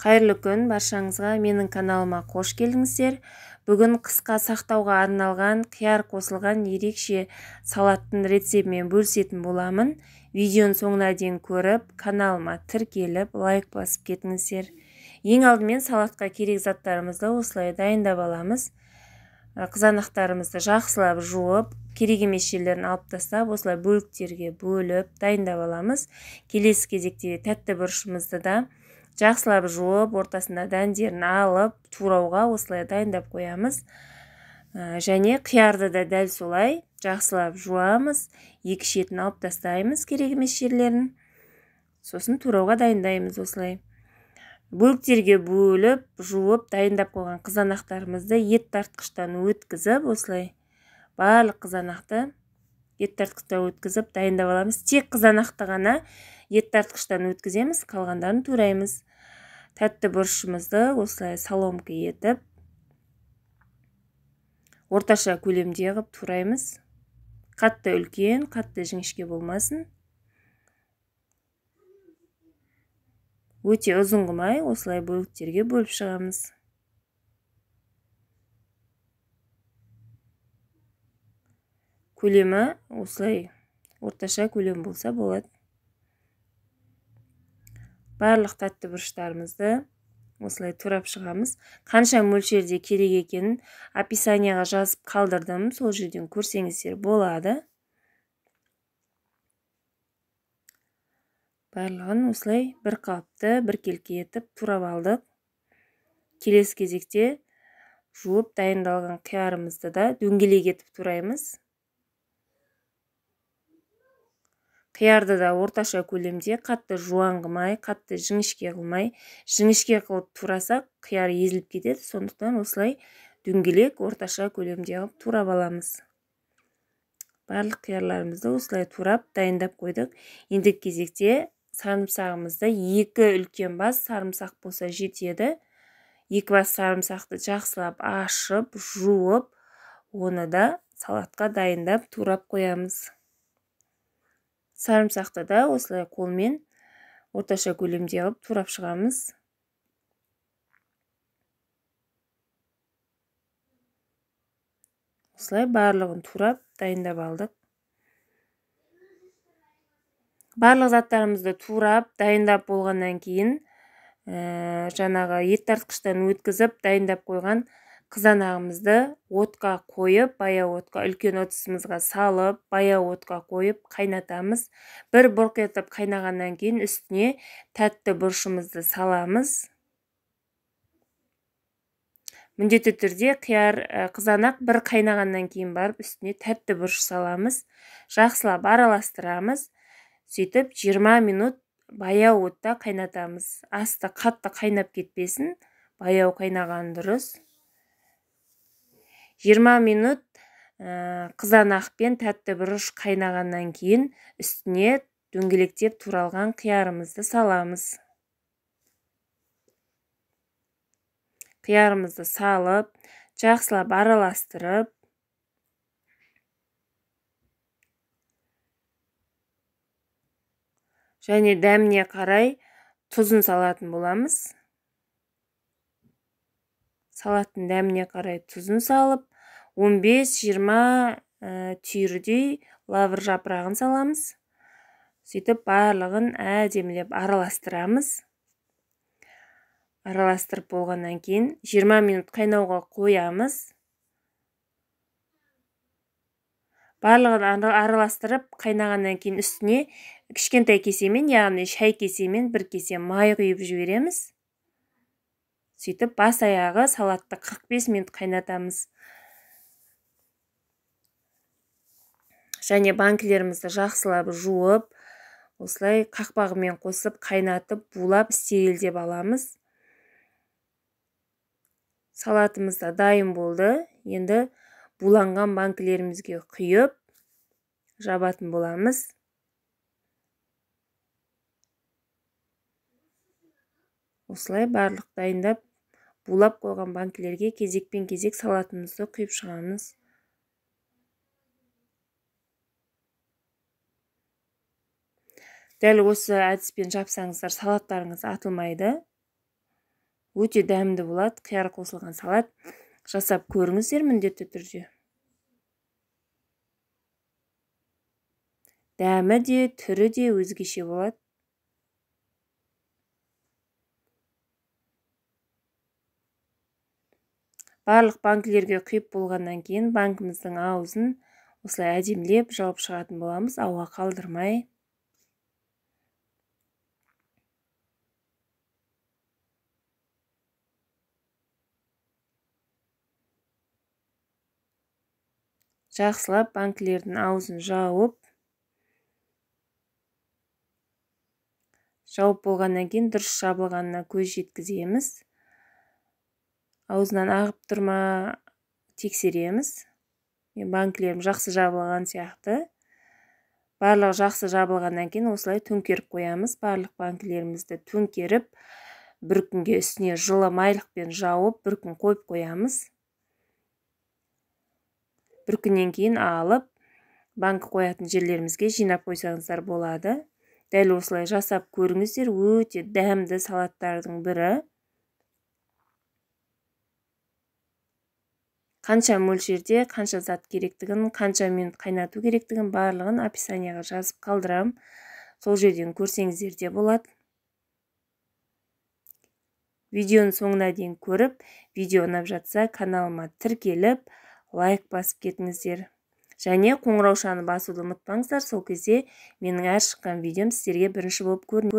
Қайырлы күн баршаңызға, менің каналыма қош келдіңіздер. Бүгін қысқа сақтауға арналған қияр қосылған ерекше салаттың рецептімен бөлісетін боламын. Видеоның соңына дейін көріп, каналыма тіркеліп, лайк басып кетіңіздер. Ең алдымен салатқа керек заттарымызды осылай дайындап аламыз. Қызанақтарымызды жақсылап жуып, керек емес жерлерін алып тастап, осылай бөліктерге бөліп дайындап аламыз. Келесі кезекте тәтті бұрышымызды да жақсылап жуып, ортасында дәндерін алып, турауға осылай дайындап қоямыз. Және қиярды да дәл солай жақсылап жуамыз, екі шетін алып тастаймыз керек емес жерлерін. Сосын турауға дайындаймыз осылай. Бөліктерге бөліп, жуып, дайындап қойған қызанақтарымызды ет тартқыштан өткізіп, осылай барлық қызанақты ет тартқыштан өткізіп дайындап аламыз. Тек қызанақты ғана ет тартқыштан өткіземіз, қалғандарын тураймыз. Тәтті бұрышымызды осылай соломка етіп, орташа көлемде қылып тураймыз. Қатты үлкен, қатты жіңішке болмасын. Өте ұзын қылмай, осылай бөліктерге бөліп шығамыз. Көлемі осылай орташа көлем болса болады. Барлық тәтті бұрыштарымызды осылай турап шығамыз. Қанша мөлшерде керек екенін описанияға жазып қалдырдым, сол жерден көрсеңіздер болады. Барлығын осылай бір қалыпты, бір келке етіп турап алдық. Келесі кезекте жуып дайындалған қиярымызды да дөңгелек етіп тураймыз. Қиярды да орташа көлемде, қатты жуан қылмай, қатты жіңішке қылмай, жіңішке қылып турасақ, қияр езіліп кетеді. Сондықтан осылай дөңгелек орташа көлемде қылып турап аламыз. Барлық қиярларымызды осылай турап дайындап қойдық. Енді кезекте сарымсағымызды, екі үлкен бас сарымсақ болса жетеді. Екі бас сарымсақты жақсылап ашып, жуып, оны да салатқа дайындап турап қоямыз. Сарымсақты да осылай қолмен орташа көлемде қылып турап шығамыз. Осылай барлығын турап дайындап алдық. Барлық заттарымызды турап дайындап болғаннан кейін жаңағы ет тартқыштан өткізіп дайындап қойған қызанағымызды отқа қойып, баяу отқа, үлкен ыдысымызға салып, баяу отқа қойып қайнатамыз. Бір бұрқ етіп қайнағаннан кейін үстіне тәтті бұрышымызды саламыз. Міндетті түрде қызанақ бір қайнағаннан кейін барып үстіне тәтті бұрыш саламыз. Жақсылап араластырамыз. Сөйтіп 20 минут баяу отта қайнатамыз. Асты қатты қайнап кетпесін, баяу қайнаған дұрыс. 20 минут қызанақ пен тәтті бұрыш қайнағаннан кейін үстіне дөңгелектеп туралған қиярымызды саламыз. Қиярымызды салып, жақсылап араластырып, және дәміне қарай тұзын салатын боламыз. Салаттың дәміне қарай тұзын салып, 15-20 түйірдей лавр жапырағын саламыз. Сөйтіп барлығын әдемілеп араластырамыз. Араластырып болғаннан кейін 20 минут қайнауға қоямыз. Барлығын араластырып қайнағаннан кейін үстіне кішкентай кесемен, яғни шай кесемен бір кесе май құйып жібереміз. Сөйтіп бас аяғы салатты 45 минут қайнатамыз. Және банкілерімізді жақсылап жуып, осылай қақпағымен қосып, қайнатып, булап, стерилдеп аламыз. Салатымыз да дайын болды. Енді буланған банкілерімізге құйып, жабатын боламыз. Осылай барлық дайындап, булап қойған банкілерге кезекпен кезек салатымызды құйып шығамыз. Дәл осы әдіспен жапсаңыздар салаттарыңыз атылмайды. Өте дәмді болады. Қияр қосылған салат жасап көріңіздер міндетті түрде. Дәмі де, түрі де өзгеше болады. Барлық банкілерге құйып болғаннан кейін банкіміздің аузын осылай әдемілеп жауып шығатын боламыз, ауа қалдырмай. Жақсылап банкілердің аузын жауып болғаннан кейін дұрыс жабылғанына көз жеткіземіз. Аузынан ағып тұрма тексереміз. Банкілерім жақсы жабылған сияқты. Барлығы жақсы жабылғаннан кейін осылай төңкеріп қоямыз. Барлық банкілерімізді төңкеріп, бір күнге үстіне жылы майлықпен жауып, бір күн қойып қоямыз. Бір күннен кейін алып, банкі қоятын жерлерімізге жинап қойсаңыздар болады. Дәл осылай жасап көріңіздер, өте дәмді салаттардың бірі. Қанша мөлшерде, қанша зат керектігін, қанша минут қайнату керектігін барлығын описанияға жазып қалдырам. Сол жерден көрсеңіздер де болады. Видеоның соңына дейін көріп, видео ұнап жатса каналыма тіркеліп, лайк басып кетіңіздер. Және қоңыраушаны басуды ұмытпаңыздар, сол кезде менің әр шыққан видеом сіздерге бірінші болып көрінеді.